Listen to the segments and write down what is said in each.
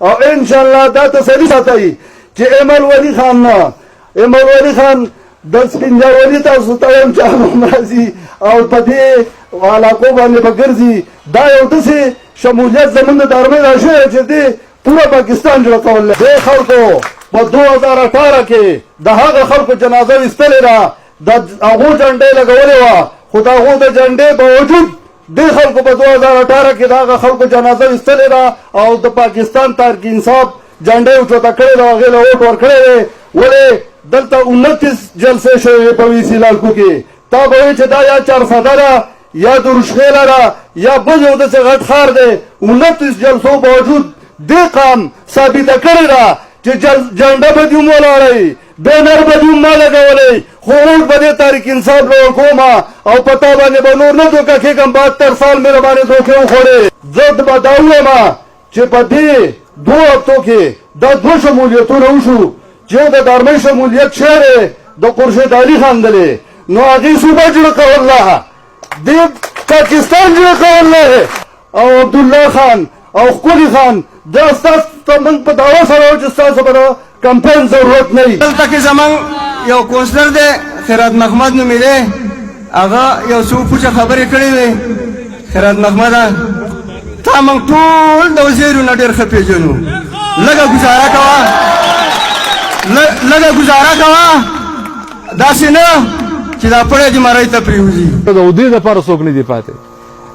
او ان شاء الله دا تسلی ساتي چې امل ولی خان نه امل ولی خان د سپینجاولی تاسو ته هم چې مرضی او په دې علاقو باندې بګرځي دا یو داسې شمولیت زمونږ د ارمۍ راشوی چې دې پوره پاکستان جوړ کول دې خلکو په 2018 کې د هغه خلکو جنازه ویستلې ده د هغو جنډې لګولې وه خو د هغو د جنډې باوجود دې خلکو په 2018 کې د هغه خلکو جنازه ویستلې ده او د پاکستان تحریک انصاف جنډې اوچته کړې ده هغې له ووټ ورکړی دی ولې دلته 29 جلسې شوې په وي سي لالکو کې تا به وایي چې دا یا چارسده ده یا درشخیله ده یا بل یو داسې غټ ښار دی 29 جلسو باوجود دې قام ثابته کړې ده چې جنډه به دې هم ولاړئ بینر به دې هم ما لګولی خو ووټ به دې تحریک انصاف له ورکومه او په تا باندې به نور نه دوکه کېږم 72 سال مې راباندې دوکې وخوړې زه به دا ووایم چې په دې 2 هفتو کې دا 2 شمولیتونه وشو چې یو د دارمۍ شمولیت شعر د خورشید علي خان دی نو هغې صوبه جوړه کوله دې پاکستان جوړه کوله او عبدالله خان او ښکلي خان دا ستاسو ته موږ په دعوه سره وو چې ستاسو به د کمپین ضرورت نه وي دلته کې زموږ یو کونسلر دی خیرات محمد نومې دی هغه یو څو پوچه خبرې کړې وې خیرات محمده تا موږ ټول د وزیرو نه ډېر ښه پېژنو لږه ګزاره کوه داسې نه چې دا پړی دې مرۍ ته پرېوځي د اودې دپاره څوک نه دي پاتې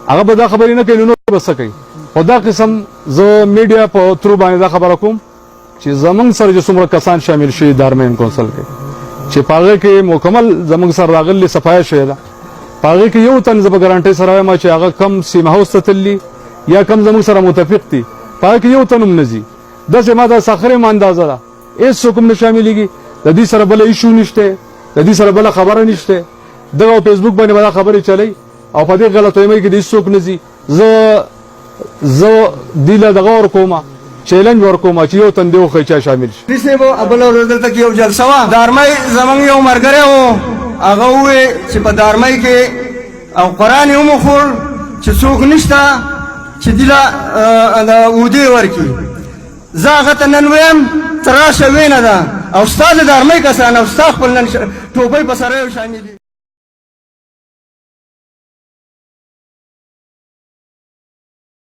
هغه به دا خبرې نه کوي نو به څه کوي خو دا قسم زه میډیا په ترو باندې دا خبره کوم چې زمونږ سره چې څومره کسان شامل شوي د ارمین کونسل کې چې په هغې کې مکمل زمونږ سره راغلي صفایه شوې ده په هغې کې یو تن زه په ګرانټۍ سره وایم چې هغه کم سیمه هاوس ته تللي یا کم زمونږ سره متفق دي په هغې کې یو تن هم نه ځي داسې ما دا سخرې ما اندازه ده هېڅ څوک هم نه شاملېږي د دې سره بله ایشو نشته د دې سره بله خبره نشته دغه فیسبوک باندې به دا خبرې چلی او په دې غلطویمۍ کې د هېڅ څوک نه ځي زه دې له دغه ورکومه چیلنج ورکوم چې یو تن دې وښیي چا شامل شي صاحب بله ورځ دلته کې یو جلسه وه د ارمۍ زموږ یو ملګری و هغه وویل چې په د ارمۍ کې او قرآن یې هم وخوړ چې څوک نشته چې دې له د اودې ورکړي زه هغه ته نن ویم ته راشه وینه ده او ستا د ارمۍ کسان او ستا خپل نن ټوپۍ په سره یو شانې دي